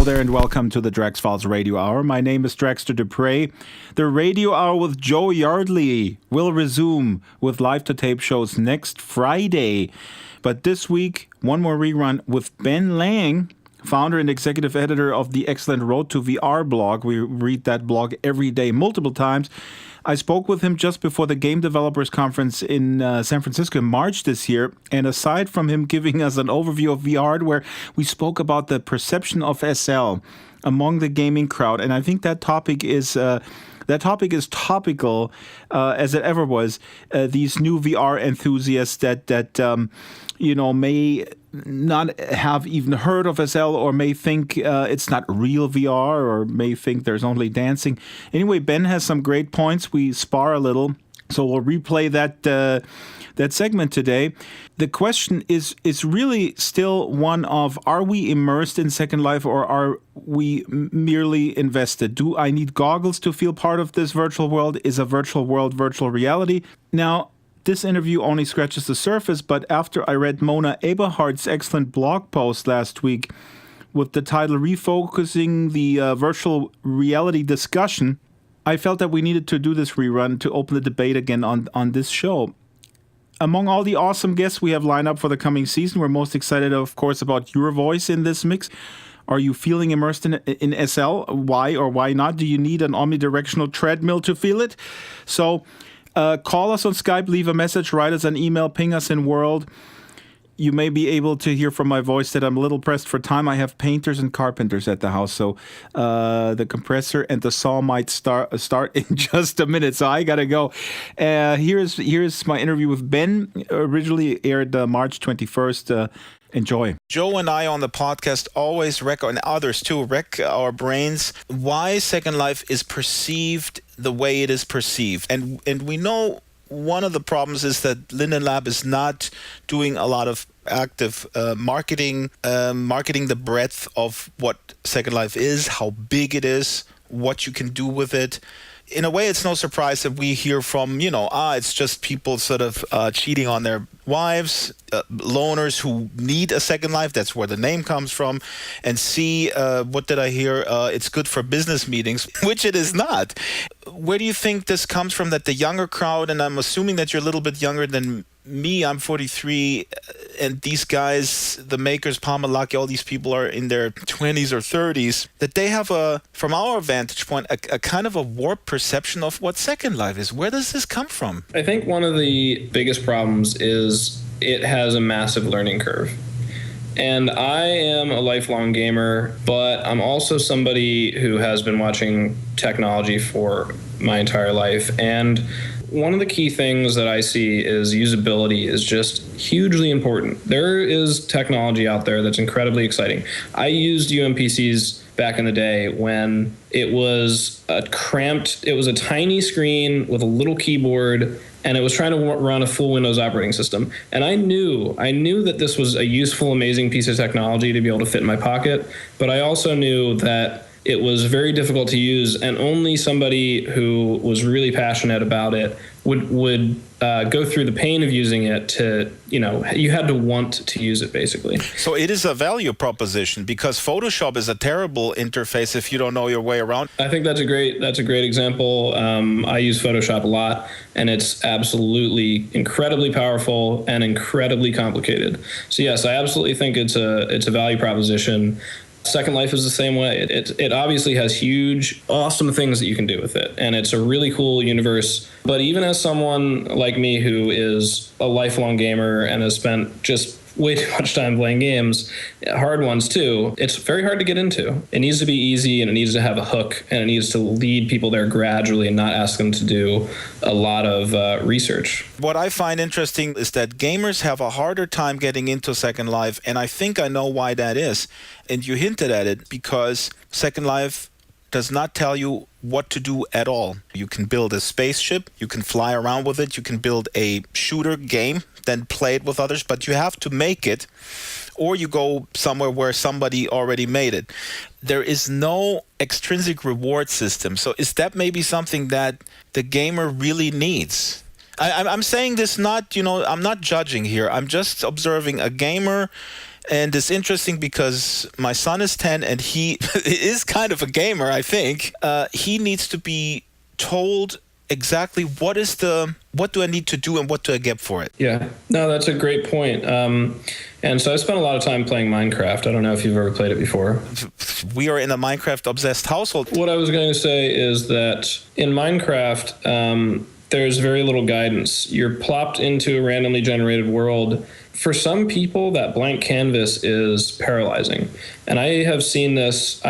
there and welcome to the Drax Files Radio Hour. My name is Draxter Dupre. The Radio Hour with Joe Yardley will resume with live-to-tape shows next Friday. But this week, one more rerun with Ben Lang, founder and executive editor of the excellent Road to VR blog. We read that blog every day, multiple times. I spoke with him just before the Game Developers Conference in San Francisco in March this year. And aside from him giving us an overview of VR hardware, we spoke about the perception of SL among the gaming crowd. And I think that topic is topical as it ever was. These new VR enthusiasts that may not have even heard of SL or may think it's not real VR or may think there's only dancing. Anyway, Ben has some great points. We spar a little, so we'll replay that segment today. The question is really still one of, are we immersed in Second Life or are we merely invested? Do I need goggles to feel part of this virtual world? Is a virtual world virtual reality? Now, this interview only scratches the surface, but after I read Mona Eberhardt's excellent blog post last week with the title Refocusing the Virtual Reality Discussion, I felt that we needed to do this rerun to open the debate again on this show. Among all the awesome guests we have lined up for the coming season, we're most excited, of course, about your voice in this mix. Are you feeling immersed in SL? Why or why not? Do you need an omnidirectional treadmill to feel it? So call us on Skype, leave a message, write us an email, ping us in World. You may be able to hear from my voice that I'm a little pressed for time. I have painters and carpenters at the house, so the compressor and the saw might start in just a minute, so I gotta go. Here's my interview with Ben, originally aired March 21st. Enjoy. Joe and I on the podcast always and others too, wreck our brains why Second Life is perceived the way it is perceived. And we know one of the problems is that Linden Lab is not doing a lot of active marketing the breadth of what Second Life is, how big it is, what you can do with it. In a way, it's no surprise that we hear from, it's just people sort of cheating on their wives, loners who need a Second Life. That's where the name comes from. And C, what did I hear? It's good for business meetings, which it is not. Where do you think this comes from, that the younger crowd, and I'm assuming that you're a little bit younger than me, I'm 43, and these guys, the makers, Pamalaki, all these people are in their 20s or 30s, that they have from our vantage point, a kind of a warped perception of what Second Life is. Where does this come from? I think one of the biggest problems is it has a massive learning curve. And I am a lifelong gamer, but I'm also somebody who has been watching technology for my entire life. And one of the key things that I see is usability is just hugely important. There is technology out there that's incredibly exciting. I used UMPCs back in the day when it was a tiny screen with a little keyboard, and it was trying to run a full Windows operating system. And I knew that this was a useful, amazing piece of technology to be able to fit in my pocket, but I also knew that it was very difficult to use, and only somebody who was really passionate about it would go through the pain of using it to, you had to want to use it, basically. So it is a value proposition, because Photoshop is a terrible interface if you don't know your way around. I think that's a great example. I use Photoshop a lot, and it's absolutely incredibly powerful and incredibly complicated. So yes, I absolutely think it's a value proposition. Second Life is the same way. It obviously has huge, awesome things that you can do with it, and it's a really cool universe. But even as someone like me who is a lifelong gamer and has spent just way too much time playing games, hard ones too, it's very hard to get into. It needs to be easy, and it needs to have a hook, and it needs to lead people there gradually and not ask them to do a lot of research. What I find interesting is that gamers have a harder time getting into Second Life, and I think I know why that is. And you hinted at it, because Second Life does not tell you what to do at all. You can build a spaceship, you can fly around with it, you can build a shooter game, then play it with others, but you have to make it, or you go somewhere where somebody already made it. There is no extrinsic reward system. So is that maybe something that the gamer really needs? I'm saying this not, I'm not judging here. I'm just observing a gamer And it's interesting because my son is 10 and he is kind of a gamer, I think. He needs to be told exactly what do I need to do and what do I get for it. Yeah, no, that's a great point. And so I spent a lot of time playing Minecraft. I don't know if you've ever played it before. We are in a Minecraft-obsessed household. What I was going to say is that in Minecraft, there's very little guidance. You're plopped into a randomly generated world. For some people, that blank canvas is paralyzing. And I've seen this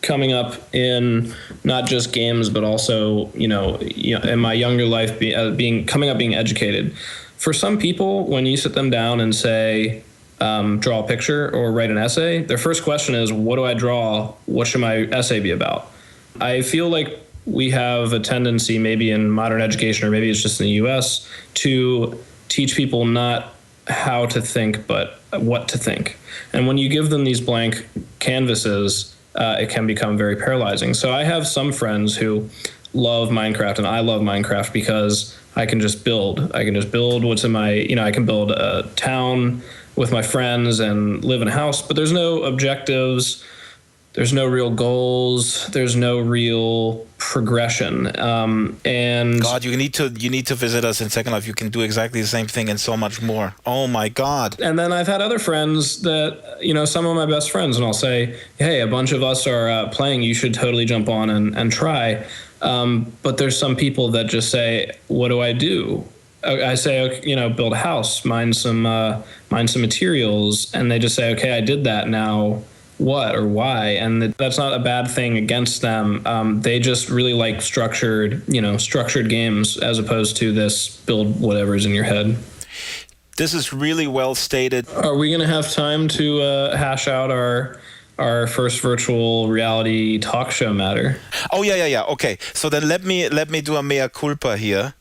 coming up in not just games, but also, in my younger life, being educated. For some people, when you sit them down and say, draw a picture or write an essay, their first question is, what do I draw? What should my essay be about? I feel like we have a tendency, maybe in modern education, or maybe it's just in the US, to teach people not how to think, but what to think. And when you give them these blank canvases, it can become very paralyzing. So I have some friends who love Minecraft, and I love Minecraft because I can just build. I can just build what's in my, I can build a town with my friends and live in a house, but there's no objectives. There's no real goals. There's no real progression. And God, you need to visit us in Second Life. You can do exactly the same thing and so much more. Oh my God. And then I've had other friends that, some of my best friends, and I'll say, hey, a bunch of us are playing. You should totally jump on and try. But there's some people that just say, what do I do? I say, build a house, mine some materials, and they just say, okay, I did that. Now what or why? And that's not a bad thing against them. They just really like structured games as opposed to this build whatever's in your head. This is really well stated. Are we going to have time to hash out our first virtual reality talk show matter? Oh yeah. Okay, so then let me do a mea culpa here.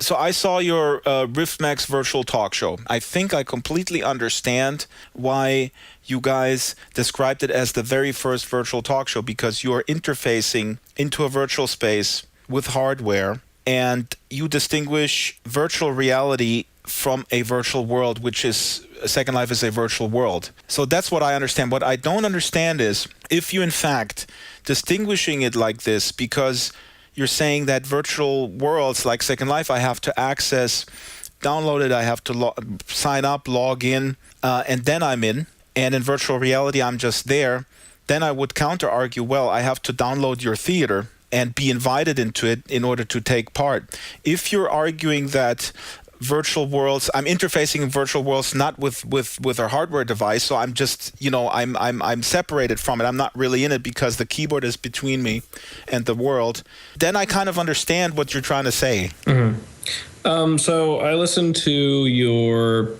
So I saw your RiftMax virtual talk show. I think I completely understand why you guys described it as the very first virtual talk show, because you are interfacing into a virtual space with hardware, and you distinguish virtual reality from a virtual world, which is Second Life is a virtual world. So that's what I understand. What I don't understand is if you in fact distinguishing it like this, because you're saying that virtual worlds like Second Life, I have to access, download it, I have to sign up, log in, and then I'm in. And in virtual reality, I'm just there. Then I would counter-argue, well, I have to download your theater and be invited into it in order to take part. If you're arguing that virtual worlds, I'm interfacing in virtual worlds not with a hardware device, so I'm just I'm separated from it. I'm not really in it because the keyboard is between me and the world. Then I kind of understand what you're trying to say. Mm-hmm. So I listened to your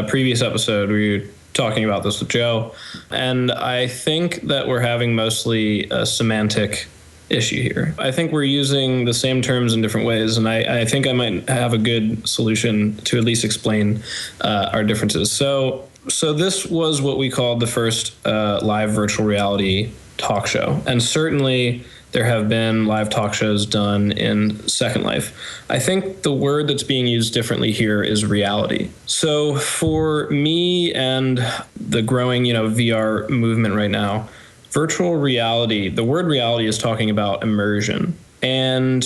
previous episode where you're talking about this with Joe, and I think that we're having mostly a semantic issue here. I think we're using the same terms in different ways, and I think I might have a good solution to at least explain our differences. So this was what we called the first live virtual reality talk show, and certainly there have been live talk shows done in Second Life. I think the word that's being used differently here is reality. So for me and the growing VR movement right now, virtual reality, the word reality is talking about immersion. And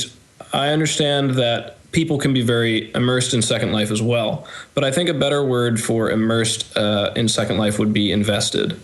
I understand that people can be very immersed in Second Life as well. But I think a better word for immersed in Second Life would be invested.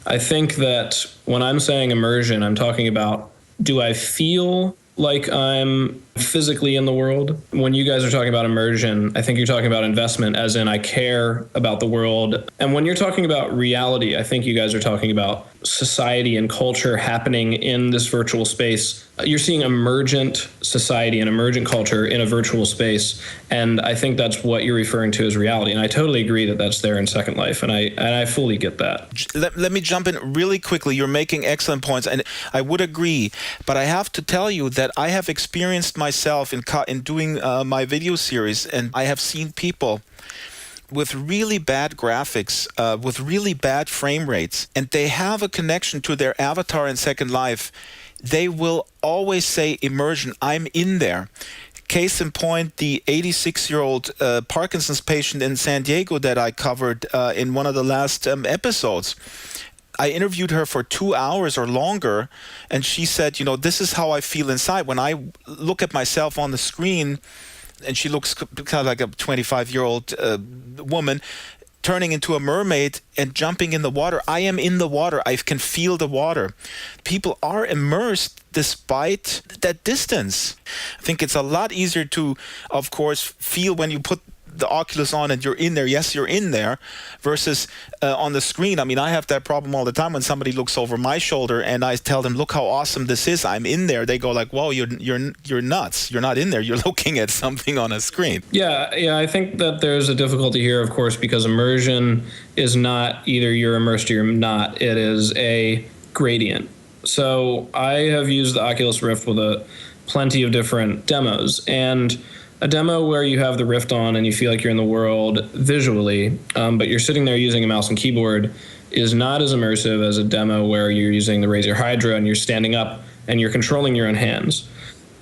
I think that when I'm saying immersion, I'm talking about, do I feel like I'm physically in the world? When you guys are talking about immersion, I think you're talking about investment, as in I care about the world. And when you're talking about reality, I think you guys are talking about society and culture happening in this virtual space. You're seeing emergent society and emergent culture in a virtual space. And I think that's what you're referring to as reality. And I totally agree that that's there in Second Life. And I fully get that. Let me jump in really quickly. You're making excellent points, and I would agree. But I have to tell you that I have experienced myself in doing my video series, and I have seen people with really bad graphics, with really bad frame rates, and they have a connection to their avatar in Second Life. They will always say immersion, I'm in there. Case in point, the 86-year-old Parkinson's patient in San Diego that I covered in one of the last episodes. I interviewed her for 2 hours or longer, and she said, this is how I feel inside. When I look at myself on the screen, and she looks kind of like a 25-year-old woman, turning into a mermaid and jumping in the water. I am in the water. I can feel the water. People are immersed despite that distance. I think it's a lot easier to, of course, feel when you put the Oculus on and you're in there. Yes, you're in there, versus on the screen. I mean, I have that problem all the time when somebody looks over my shoulder and I tell them, "Look how awesome this is. I'm in there." They go like, "Whoa, you're nuts. You're not in there. You're looking at something on a screen." Yeah. I think that there's a difficulty here, of course, because immersion is not either you're immersed or you're not. It is a gradient. So I have used the Oculus Rift with plenty of different demos, and a demo where you have the Rift on and you feel like you're in the world visually, but you're sitting there using a mouse and keyboard is not as immersive as a demo where you're using the Razer Hydra and you're standing up and you're controlling your own hands.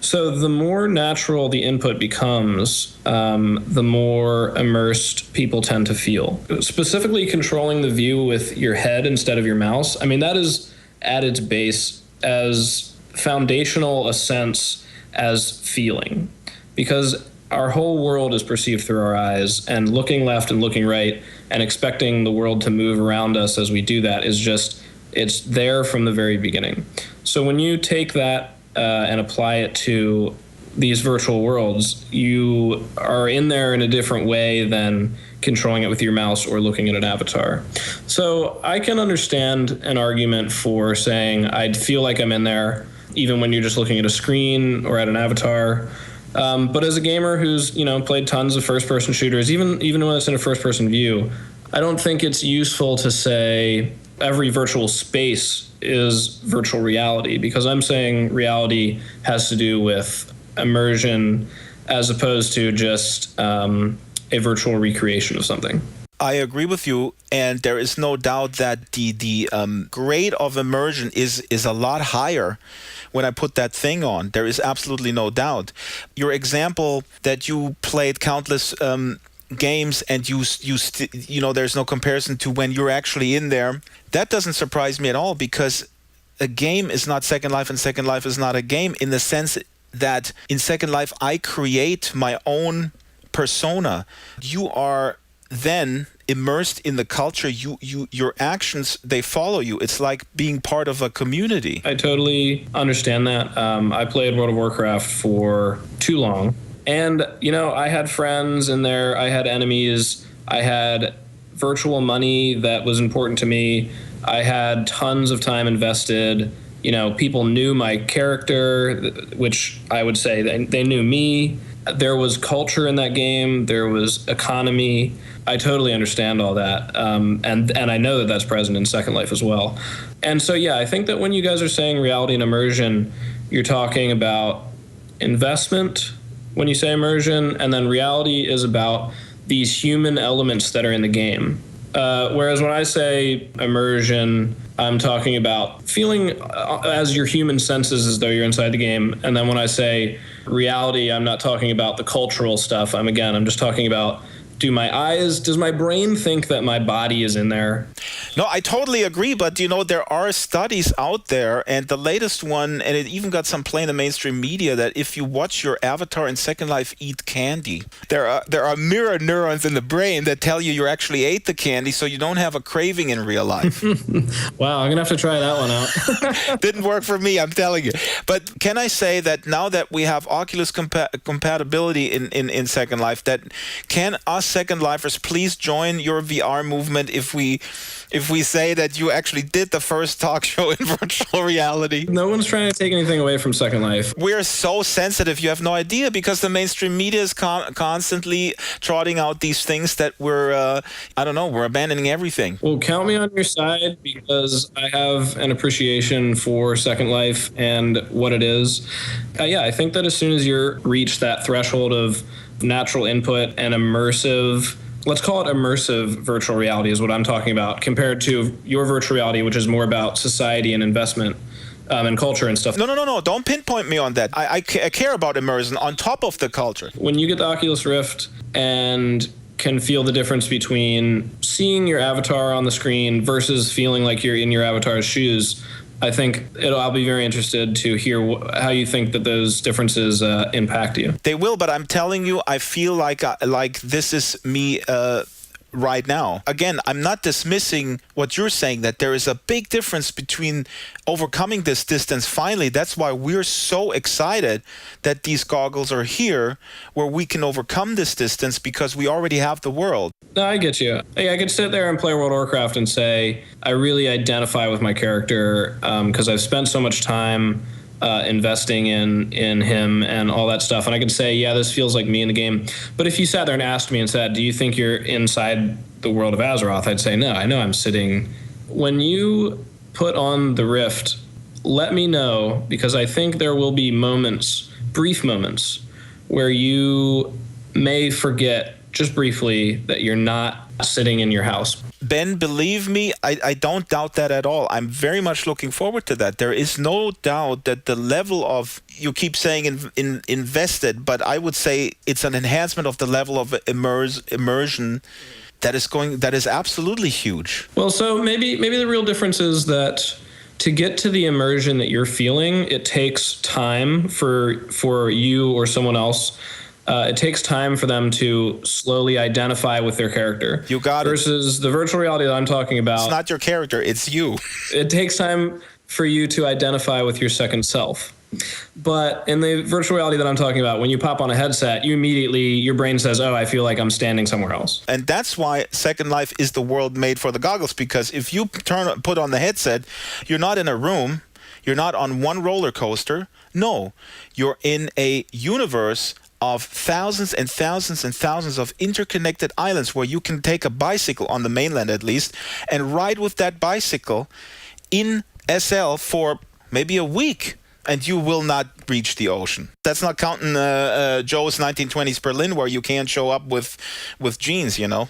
So the more natural the input becomes, the more immersed people tend to feel. Specifically controlling the view with your head instead of your mouse, I mean, that is at its base as foundational a sense as feeling. Because our whole world is perceived through our eyes, and looking left and looking right and expecting the world to move around us as we do that is just, it's there from the very beginning. So when you take that and apply it to these virtual worlds, you are in there in a different way than controlling it with your mouse or looking at an avatar. So I can understand an argument for saying I'd feel like I'm in there even when you're just looking at a screen or at an avatar. But as a gamer who's played tons of first-person shooters, even when it's in a first-person view, I don't think it's useful to say every virtual space is virtual reality, because I'm saying reality has to do with immersion as opposed to just a virtual recreation of something. I agree with you, and there is no doubt that the grade of immersion is a lot higher when I put that thing on. There is absolutely no doubt. Your example that you played countless games and there's no comparison to when you're actually in there, that doesn't surprise me at all, because a game is not Second Life and Second Life is not a game, in the sense that in Second Life I create my own persona. You are then immersed in the culture. Your actions, they follow you. It's like being part of a community. I totally understand that. I played World of Warcraft for too long, and I had friends in there, I had enemies, I had virtual money that was important to me, I had tons of time invested. People knew my character, which I would say they knew me. There was culture in that game. There was economy. I totally understand all that. And I know that that's present in Second Life as well. And so, yeah, I think that when you guys are saying reality and immersion, you're talking about investment when you say immersion, and then reality is about these human elements that are in the game. Whereas when I say immersion, I'm talking about feeling as your human senses as though you're inside the game. And then when I say reality, I'm not talking about the cultural stuff. I'm just talking about, does my brain think that my body is in there? No, I totally agree. But, there are studies out there, and the latest one, and it even got some play in the mainstream media, that if you watch your avatar in Second Life eat candy, there are mirror neurons in the brain that tell you actually ate the candy, so you don't have a craving in real life. Wow, I'm going to have to try that one out. Didn't work for me, I'm telling you. But can I say that now that we have Oculus compatibility in Second Life, that can us Second Lifers please join your VR movement if we say that you actually did the first talk show in virtual reality? No one's trying to take anything away from Second Life. We're so sensitive, you have no idea, because the mainstream media is constantly trotting out these things that we're abandoning everything. Well, count me on your side, because I have an appreciation for Second Life and what it is. I think that as soon as you reach that threshold of natural input and immersive, let's call it immersive virtual reality is what I'm talking about, compared to your virtual reality, which is more about society and investment. and culture and stuff. No. Don't pinpoint me on that. I care about immersion on top of the culture. When you get the Oculus Rift and can feel the difference between seeing your avatar on the screen versus feeling like you're in your avatar's shoes, I think I'll be very interested to hear how you think that those differences impact you. They will, but I'm telling you, I feel like this is me right now. Again, I'm not dismissing what you're saying, that there is a big difference between overcoming this distance finally. That's why we're so excited that these goggles are here, where we can overcome this distance because we already have the world. No, I get you. I could sit there and play World of Warcraft and say, I really identify with my character because I've spent so much time investing in him and all that stuff. And I could say, yeah, this feels like me in the game. But if you sat there and asked me and said, do you think you're inside the world of Azeroth? I'd say, no, I know I'm sitting. When you put on the Rift, let me know, because I think there will be moments, brief moments, where you may forget just briefly that you're not sitting in your house. Ben, believe me, I don't doubt that at all. I'm very much looking forward to that. There is no doubt that the level of, you keep saying invested, but I would say it's an enhancement of the level of immersion that is absolutely huge. Well, so maybe the real difference is that to get to the immersion that you're feeling, it takes time for you or someone else. It takes time for them to slowly identify with their character. You got it. Versus the virtual reality that I'm talking about. It's not your character, it's you. It takes time for you to identify with your second self. But in the virtual reality that I'm talking about, when you pop on a headset, your brain says, oh, I feel like I'm standing somewhere else. And that's why Second Life is the world made for the goggles, because if you put on the headset, you're not in a room, you're not on one roller coaster. No, you're in a universe of thousands and thousands and thousands of interconnected islands where you can take a bicycle, on the mainland at least, and ride with that bicycle in SL for maybe a week, and you will not reach the ocean. That's not counting Joe's 1920s Berlin, where you can't show up with jeans, you know?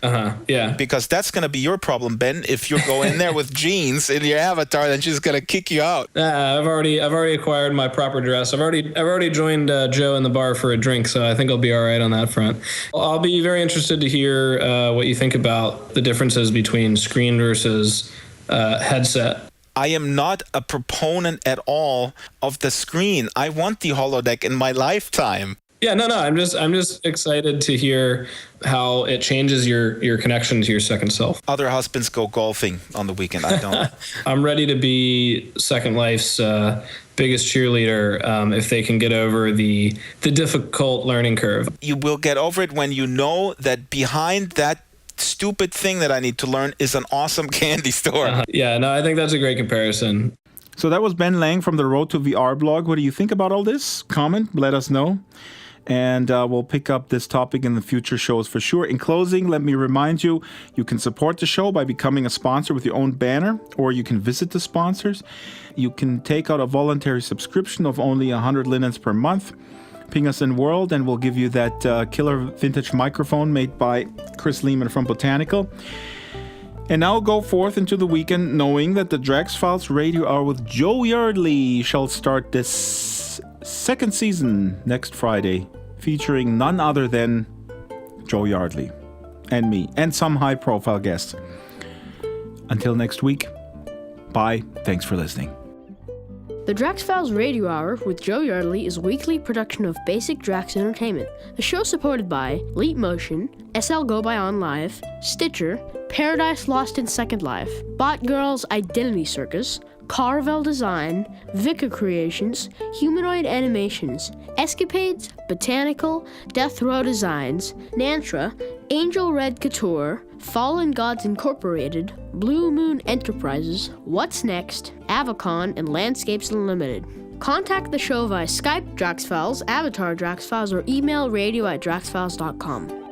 Yeah. Because that's going to be your problem, Ben. If you go in there with jeans in your avatar, then she's going to kick you out. I've already acquired my proper dress. I've already joined Joe in the bar for a drink, so I think I'll be all right on that front. I'll be very interested to hear what you think about the differences between screen versus headset. I am not a proponent at all of the screen. I want the holodeck in my lifetime. Yeah, no. I'm just excited to hear how it changes your connection to your second self. Other husbands go golfing on the weekend. I don't. I'm ready to be Second Life's biggest cheerleader if they can get over the difficult learning curve. You will get over it when you know that behind that stupid thing that I need to learn is an awesome candy store. Yeah, no, I think that's a great comparison. So that was Ben Lang from the Road to VR blog. What do you think about all this? Comment, let us know. And we'll pick up this topic in the future shows for sure. In closing, let me remind you, you can support the show by becoming a sponsor with your own banner, or you can visit the sponsors. You can take out a voluntary subscription of only 100 linens per month. Ping us in World, and we'll give you that killer vintage microphone made by Chris Lehman from Botanical. And now go forth into the weekend knowing that the Drax Files Radio Hour with Joe Yardley shall start this second season next Friday, featuring none other than Joe Yardley and me and some high-profile guests. Until next week, bye. Thanks for listening. The Drax Files Radio Hour with Joe Yardley is a weekly production of Basic Drax Entertainment. The show is supported by Leap Motion, SL Go By On Live, Stitcher, Paradise Lost in Second Life, Bot Girls Identity Circus, Carvel Design, Vika Creations, Humanoid Animations, Escapades, Botanical, Death Row Designs, Nantra, Angel Red Couture, Fallen Gods Incorporated, Blue Moon Enterprises, What's Next, Avacon, and Landscapes Unlimited. Contact the show via Skype, Drax Files, Avatar Drax Files, or email radio@draxfiles.com.